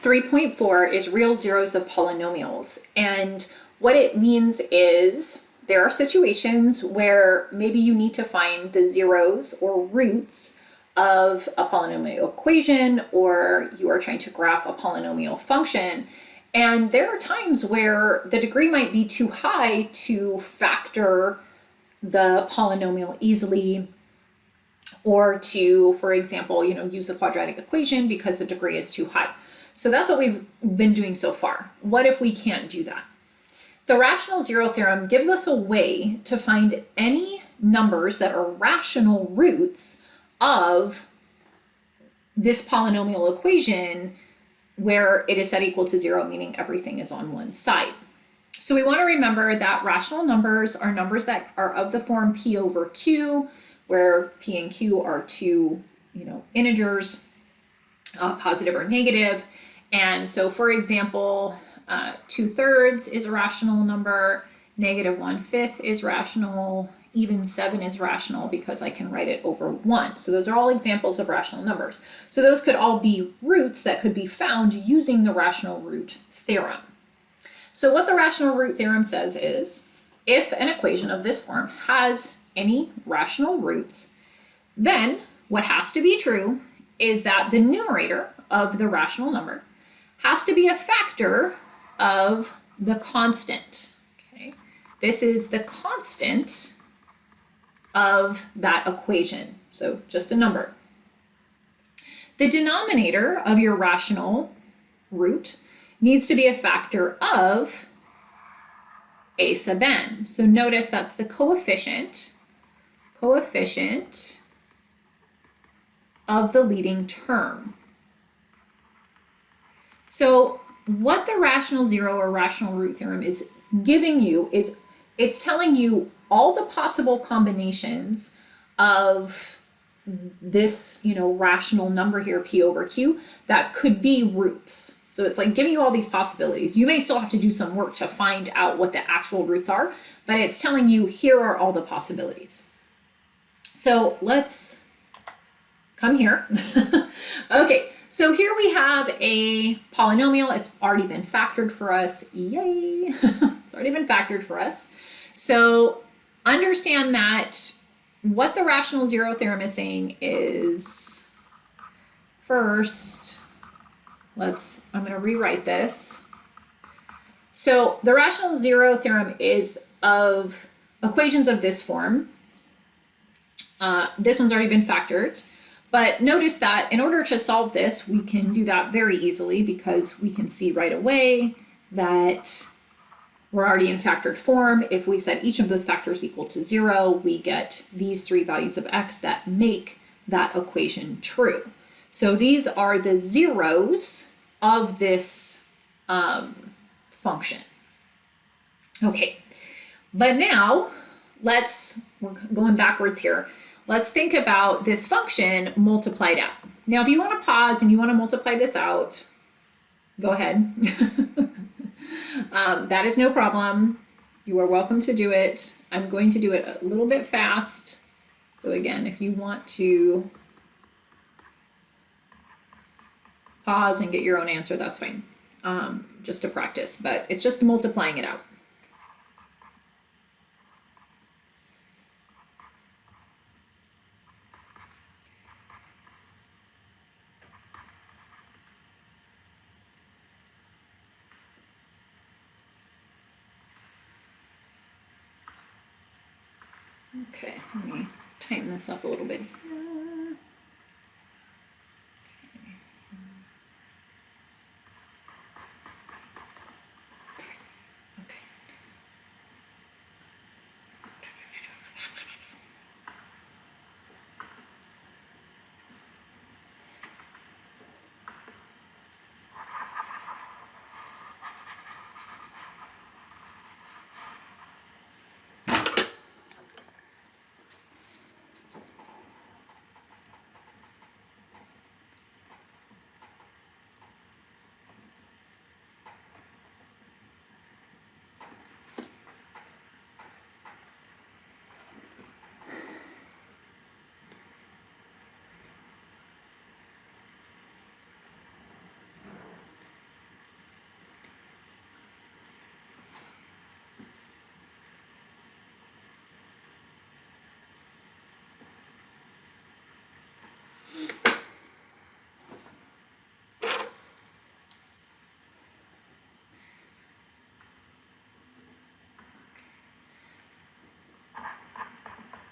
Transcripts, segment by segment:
3.4 is real zeros of polynomials. And what it means is there are situations where maybe you need to find the zeros or roots of a polynomial equation, or you are trying to graph a polynomial function. And there are times where the degree might be too high to factor the polynomial easily, or to, for example, use the quadratic equation because the degree is too high. So that's what we've been doing so far. What if we can't do that? The rational zero theorem gives us a way to find any numbers that are rational roots of this polynomial equation where it is set equal to 0, meaning everything is on one side. So we want to remember that rational numbers are numbers that are of the form p over q, where p and q are two integers, positive or negative. And so, for example, 2/3 is a rational number, -1/5 is rational, even 7 is rational because I can write it over 1. So those are all examples of rational numbers. So those could all be roots that could be found using the rational root theorem. So what the rational root theorem says is, if an equation of this form has any rational roots, then what has to be true is that the numerator of the rational number has to be a factor of the constant. Okay? This is the constant of that equation, so just a number. The denominator of your rational root needs to be a factor of a sub n. So notice that's the coefficient of the leading term. So what the rational zero or rational root theorem is giving you is it's telling you all the possible combinations of this, rational number here, p over q, that could be roots. So it's like giving you all these possibilities. You may still have to do some work to find out what the actual roots are, but it's telling you here are all the possibilities. So let's come here. Okay, so here we have a polynomial. It's already been factored for us. Yay! It's already been factored for us. So understand that what the rational zero theorem is saying is, first, I'm going to rewrite this. So the rational zero theorem is of equations of this form. This one's already been factored. But notice that in order to solve this, we can do that very easily because we can see right away that we're already in factored form. If we set each of those factors equal to 0, we get these 3 values of x that make that equation true. So these are the zeros of this function. Okay, but now we're going backwards here. Let's think about this function multiplied out. Now, if you want to pause and you want to multiply this out, go ahead. That is no problem. You are welcome to do it. I'm going to do it a little bit fast. So again, if you want to pause and get your own answer, that's fine. Just to practice, but it's just multiplying it out. Okay, let me tighten this up a little bit.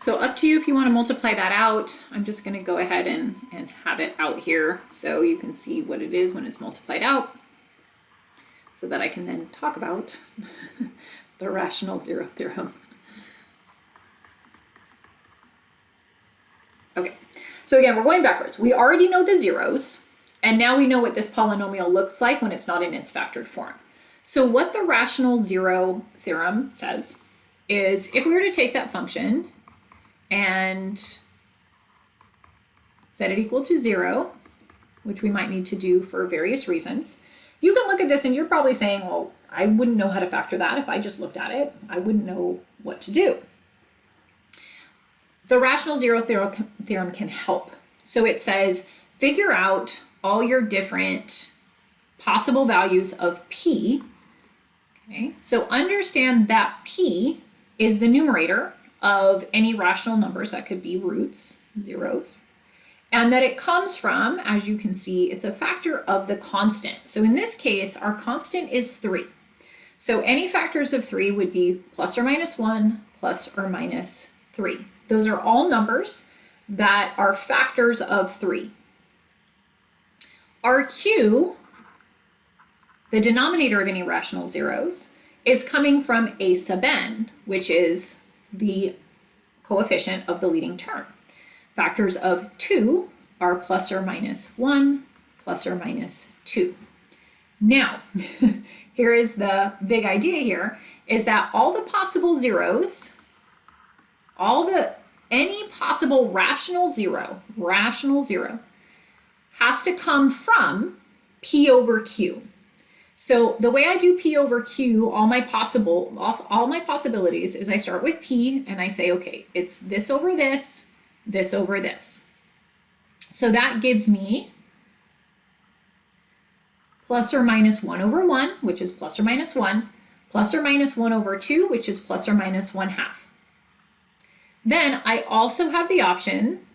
So up to you if you want to multiply that out. I'm just going to go ahead and have it out here so you can see what it is when it's multiplied out, so that I can then talk about the rational zero theorem. Okay, so again, we're going backwards. We already know the zeros, and now we know what this polynomial looks like when it's not in its factored form. So what the rational zero theorem says is if we were to take that function and set it equal to 0, which we might need to do for various reasons, you can look at this and you're probably saying, well, I wouldn't know how to factor that if I just looked at it. I wouldn't know what to do. The rational zero theorem can help. So it says, figure out all your different possible values of p. Okay, so understand that p is the numerator of any rational numbers that could be roots, zeros, and that it comes from, as you can see, it's a factor of the constant. So in this case, our constant is 3. So any factors of 3 would be plus or minus 1, plus or minus 3. Those are all numbers that are factors of 3. Our q, the denominator of any rational zeros, is coming from a sub n, which is the coefficient of the leading term. Factors of 2 are plus or minus 1, plus or minus 2. Now, here is the big idea here, is that all the possible zeros, any possible rational zero, has to come from p over q. So the way I do p over q, all my possibilities is I start with p and I say, okay, it's this over this over this. So that gives me plus or minus 1 over 1, which is plus or minus 1, plus or minus 1 over 2, which is plus or minus 1/2. Then I also have the option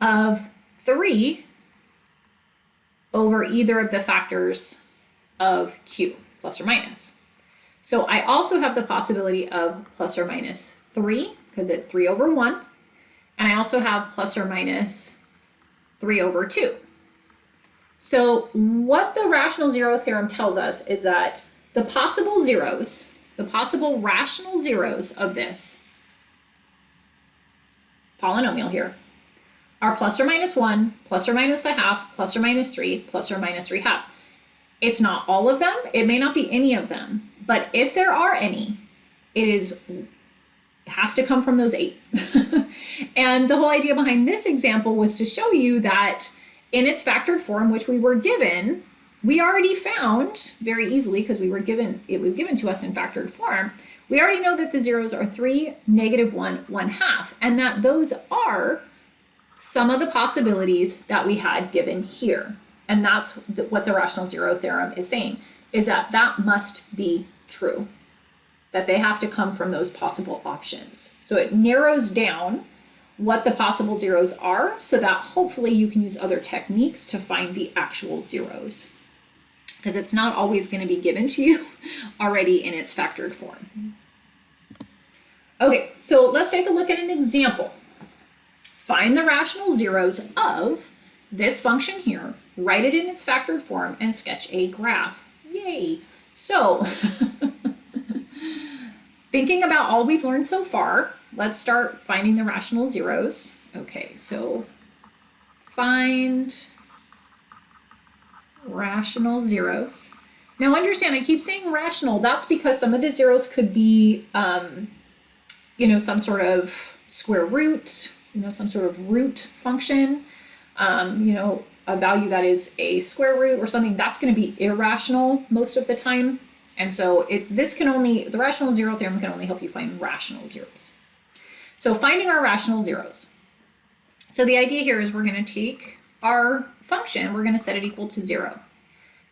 of 3 over either of the factors of q, plus or minus. So I also have the possibility of plus or minus 3, because it's 3 over 1, and I also have plus or minus 3 over 2. So what the rational zero theorem tells us is that the possible zeros, the possible rational zeros of this polynomial here, are plus or minus 1, plus or minus 1/2, plus or minus 3, plus or minus 3/2. It's not all of them. It may not be any of them. But if there are any, it has to come from those 8. And the whole idea behind this example was to show you that in its factored form, which we were given, we already found very easily, because it was given to us in factored form, we already know that the zeros are 3, -1, 1/2, and that those are some of the possibilities that we had given here. And that's what the rational zero theorem is saying, is that that must be true, that they have to come from those possible options. So it narrows down what the possible zeros are so that hopefully you can use other techniques to find the actual zeros, because it's not always going to be given to you already in its factored form. Okay, so let's take a look at an example. Find the rational zeros of this function here, write it in its factored form, and sketch a graph. Yay! So, thinking about all we've learned so far, let's start finding the rational zeros. Okay, so find rational zeros. Now understand, I keep saying rational. That's because some of the zeros could be, some sort of square root, some sort of root function, a value that is a square root or something. That's going to be irrational most of the time. And so the rational zero theorem can only help you find rational zeros. So finding our rational zeros. So the idea here is we're going to take our function, we're going to set it equal to 0.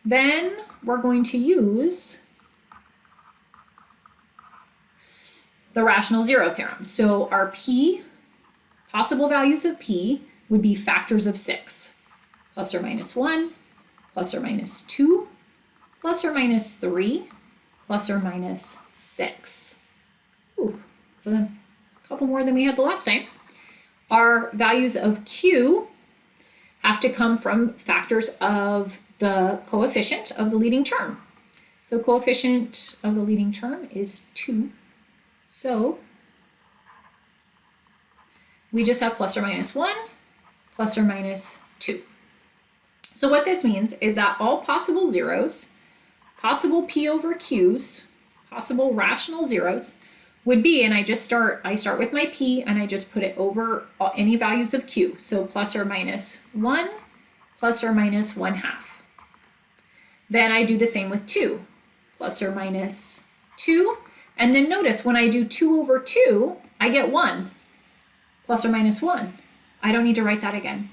Then we're going to use the rational zero theorem. So our possible values of p would be factors of 6, plus or minus 1, plus or minus 2, plus or minus 3, plus or minus 6. Ooh, it's a a couple more than we had the last time. Our values of q have to come from factors of the coefficient of the leading term. So coefficient of the leading term is 2. So we just have plus or minus 1, plus or minus 2. So what this means is that all possible zeros, possible p over q's, possible rational zeros would be, and I start with my p and I just put it over any values of q. So plus or minus 1, plus or minus 1/2. Then I do the same with 2, plus or minus 2. And then notice when I do 2 over 2, I get 1, plus or minus 1. I don't need to write that again.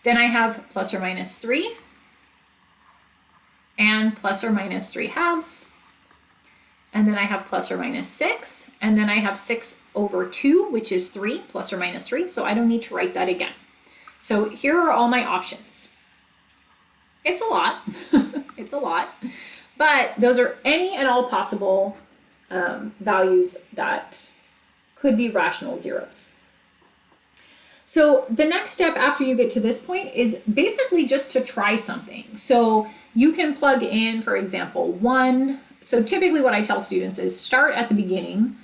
Then I have plus or minus 3 and plus or minus 3/2. And then I have plus or minus 6, and then I have 6 over 2, which is 3, plus or minus 3, so I don't need to write that again. So here are all my options. It's a lot, it's a lot, but those are any and all possible values that could be rational zeros. So the next step after you get to this point is basically just to try something. So you can plug in, for example, 1. So typically what I tell students is start at the beginning,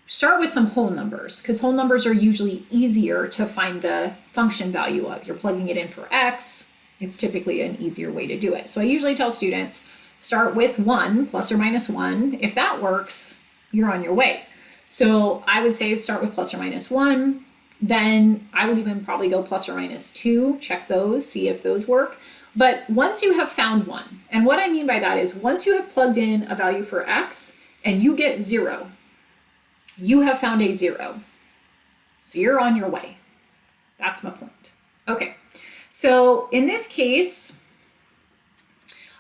start with some whole numbers, because whole numbers are usually easier to find the function value of. You're plugging it in for x, it's typically an easier way to do it. So I usually tell students, start with 1, plus or minus 1. If that works, you're on your way. So I would say start with plus or minus 1. Then I would even probably go plus or minus 2, check those, see if those work. But once you have found 1, and what I mean by that is once you have plugged in a value for x and you get 0, you have found a 0. So you're on your way. That's my point. Okay, so in this case,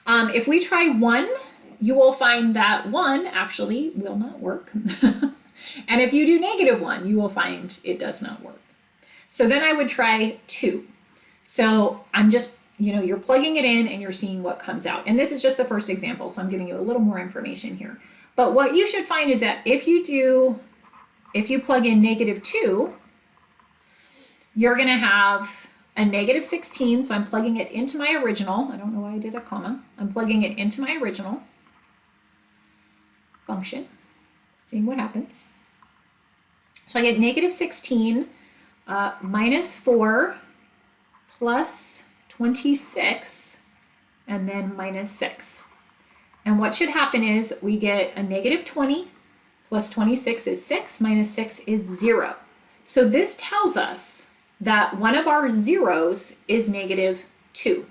if we try 1, you will find that 1 actually will not work. And if you do -1, you will find it does not work. So then I would try 2. So I'm just, you're plugging it in and you're seeing what comes out. And this is just the first example, so I'm giving you a little more information here. But what you should find is that if you plug in -2, you're going to have a -16. So I'm plugging it into my original. I don't know why I did a comma. I'm plugging it into my original function, seeing what happens. So I get -16 minus 4 plus 26, and then minus 6. And what should happen is we get a -20 plus 26 is 6, minus 6 is 0. So this tells us that one of our zeros is -2.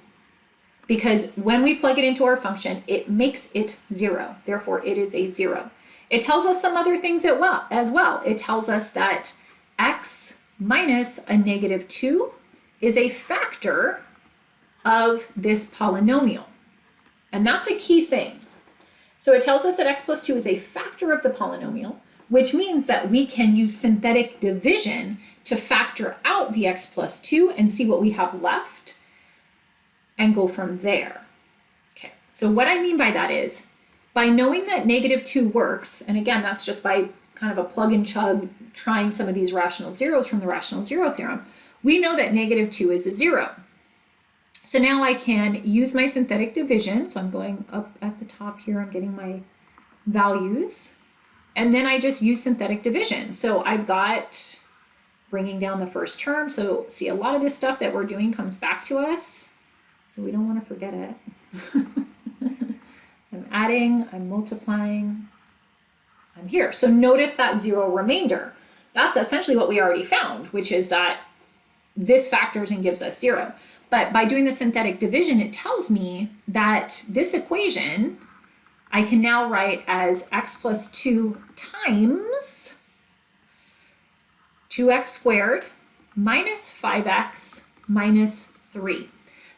Because when we plug it into our function, it makes it 0. Therefore, it is a 0. It tells us some other things as well. It tells us that x minus a -2 is a factor of this polynomial. And that's a key thing. So it tells us that x plus 2 is a factor of the polynomial, which means that we can use synthetic division to factor out the x plus 2 and see what we have left and go from there. Okay, so what I mean by that is, by knowing that -2 works, and again, that's just by kind of a plug and chug, trying some of these rational zeros from the rational zero theorem, we know that -2 is a 0. So now I can use my synthetic division. So I'm going up at the top here, I'm getting my values, and then I just use synthetic division. So I've got bringing down the first term. So see, a lot of this stuff that we're doing comes back to us, so we don't want to forget it. I'm adding, I'm multiplying, I'm here. So notice that 0 remainder. That's essentially what we already found, which is that this factors and gives us 0. But by doing the synthetic division, it tells me that this equation I can now write as x plus 2 times 2x squared minus 5x minus 3.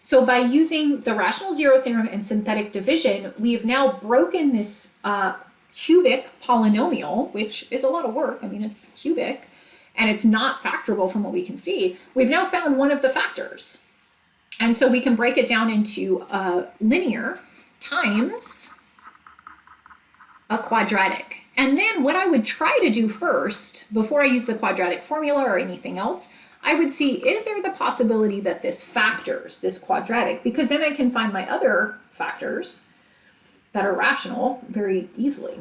So by using the rational zero theorem and synthetic division, we've now broken this cubic polynomial, which is a lot of work. I mean, it's cubic, and it's not factorable from what we can see. We've now found one of the factors. And so we can break it down into linear times a quadratic. And then what I would try to do first, before I use the quadratic formula or anything else, I would see, is there the possibility that this factors, this quadratic, because then I can find my other factors that are rational very easily.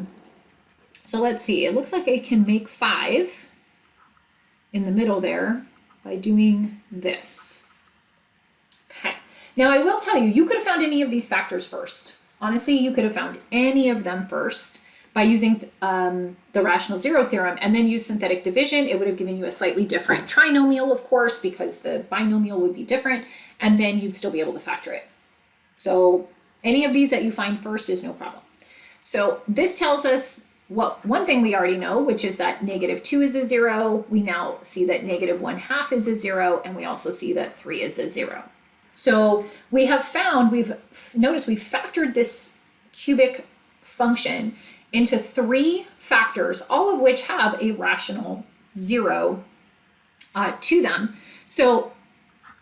So let's see, it looks like I can make 5 in the middle there by doing this. Okay, now I will tell you, you could have found any of these factors first. Honestly, you could have found any of them first by using the rational zero theorem and then use synthetic division. It would have given you a slightly different trinomial, of course, because the binomial would be different, and then you'd still be able to factor it. So any of these that you find first is no problem. So this tells us one thing we already know, which is that -2 is a 0. We now see that -1/2 is a 0, and we also see that 3 is a 0. So we have found, noticed we've factored this cubic function into 3 factors, all of which have a rational 0 to them. So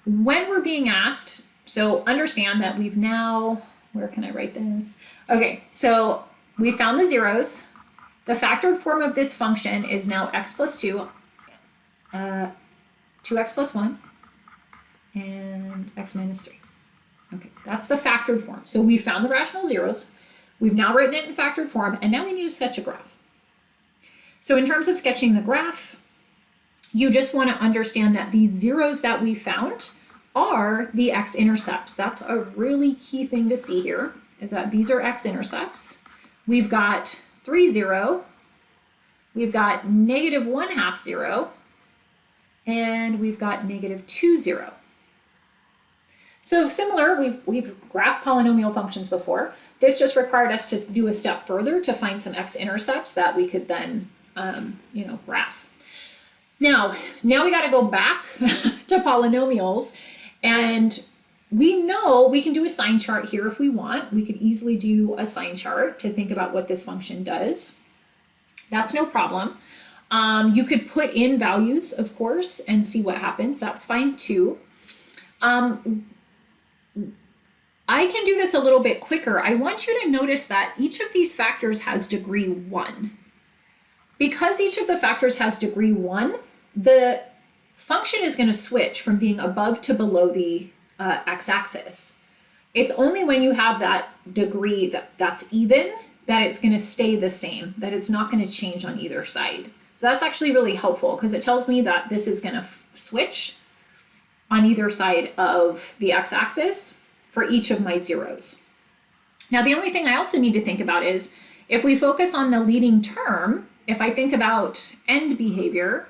when we're being asked, so understand that we've now, where can I write this? Okay, so we found the zeros. The factored form of this function is now x plus 2, 2x plus 1, and x minus 3. Okay, that's the factored form. So we found the rational zeros. We've now written it in factored form, and now we need to sketch a graph. So in terms of sketching the graph, you just want to understand that these zeros that we found are the x-intercepts. That's a really key thing to see here, is that these are x-intercepts. We've got 3, 0. We've got -1/2, 0. And we've got -2, 0. So similar, we've graphed polynomial functions before. This just required us to do a step further to find some x-intercepts that we could then, graph. Now we got to go back to polynomials, and we know we can do a sign chart here if we want. We could easily do a sign chart to think about what this function does. That's no problem. You could put in values, of course, and see what happens. That's fine too. I can do this a little bit quicker. I want you to notice that each of these factors has degree 1. Because each of the factors has degree 1, the function is going to switch from being above to below the x-axis. It's only when you have that degree that's even that it's going to stay the same, that it's not going to change on either side. So that's actually really helpful because it tells me that this is going to switch on either side of the x-axis for each of my zeros. Now, the only thing I also need to think about is if we focus on the leading term, if I think about end behavior,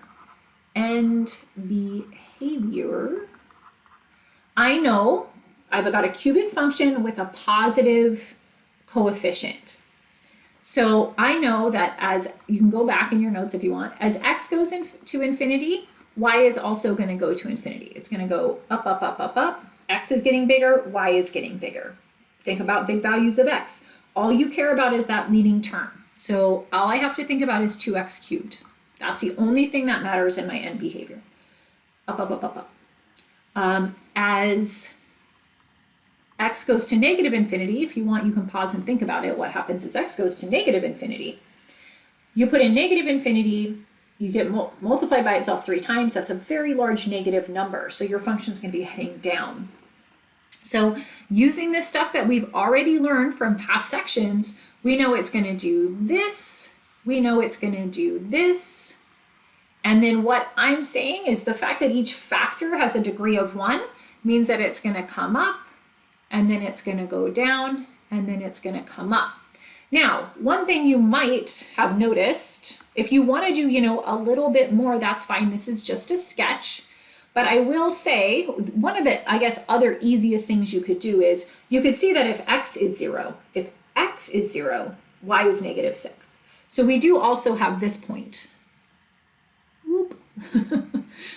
I know I've got a cubic function with a positive coefficient. So I know that as, you can go back in your notes if you want, as x goes to infinity, y is also going to go to infinity. It's going to go up, up, up, up, up. X is getting bigger, y is getting bigger. Think about big values of x. All you care about is that leading term. So all I have to think about is 2x cubed. That's the only thing that matters in my end behavior. Up, up, up, up, up. As x goes to negative infinity, if you want, you can pause and think about it. What happens as x goes to negative infinity? You put in negative infinity, you get multiplied by itself 3 times. That's a very large negative number. So your function is going to be heading down. So using this stuff that we've already learned from past sections, we know it's going to do this. We know it's going to do this. And then what I'm saying is the fact that each factor has a degree of 1 means that it's going to come up, and then it's going to go down, and then it's going to come up. Now, one thing you might have noticed, if you want to do, a little bit more, that's fine. This is just a sketch. But I will say, one of the, other easiest things you could do is, you could see that if x is 0, y is -6. So we do also have this point. Whoop.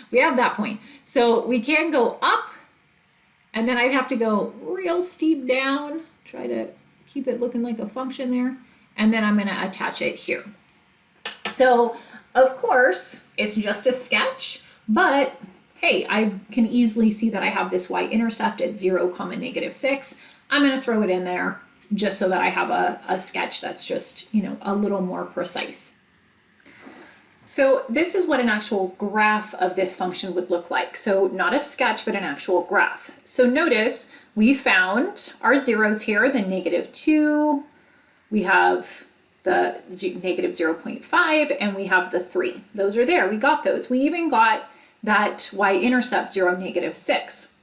We have that point. So we can go up, and then I'd have to go real steep down, try to keep it looking like a function there, and then I'm going to attach it here. So of course it's just a sketch, but hey, I can easily see that I have this y-intercept at 0, -6. I'm going to throw it in there. just so that I have a sketch that's just, a little more precise. So this is what an actual graph of this function would look like. So not a sketch, but an actual graph. So notice we found our zeros here, the -2, we have the -0.5, and we have the 3. Those are there, we got those. We even got that y-intercept 0, -6.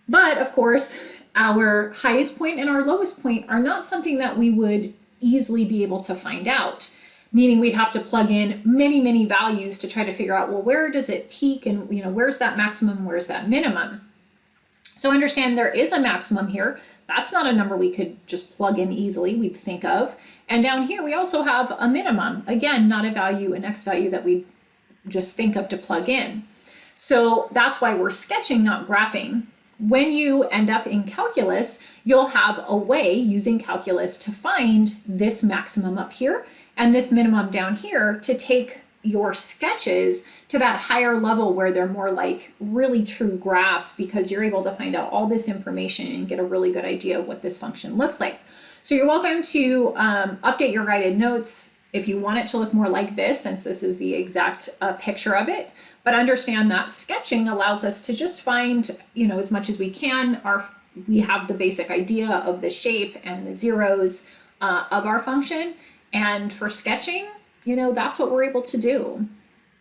But of course, our highest point and our lowest point are not something that we would easily be able to find out, meaning we'd have to plug in many, many values to try to figure out, well, where does it peak, and where's that maximum, where's that minimum? So understand there is a maximum here. That's not a number we could just plug in easily, we'd think of. And down here, we also have a minimum. Again, not a value, an x value that we just think of to plug in. So that's why we're sketching, not graphing. When you end up in calculus, you'll have a way using calculus to find this maximum up here and this minimum down here to take your sketches to that higher level where they're more like really true graphs, because you're able to find out all this information and get a really good idea of what this function looks like. So you're welcome to update your guided notes if you want it to look more like this, since this is the exact picture of it. But understand that sketching allows us to just find, as much as we can, we have the basic idea of the shape and the zeros of our function. And for sketching, that's what we're able to do.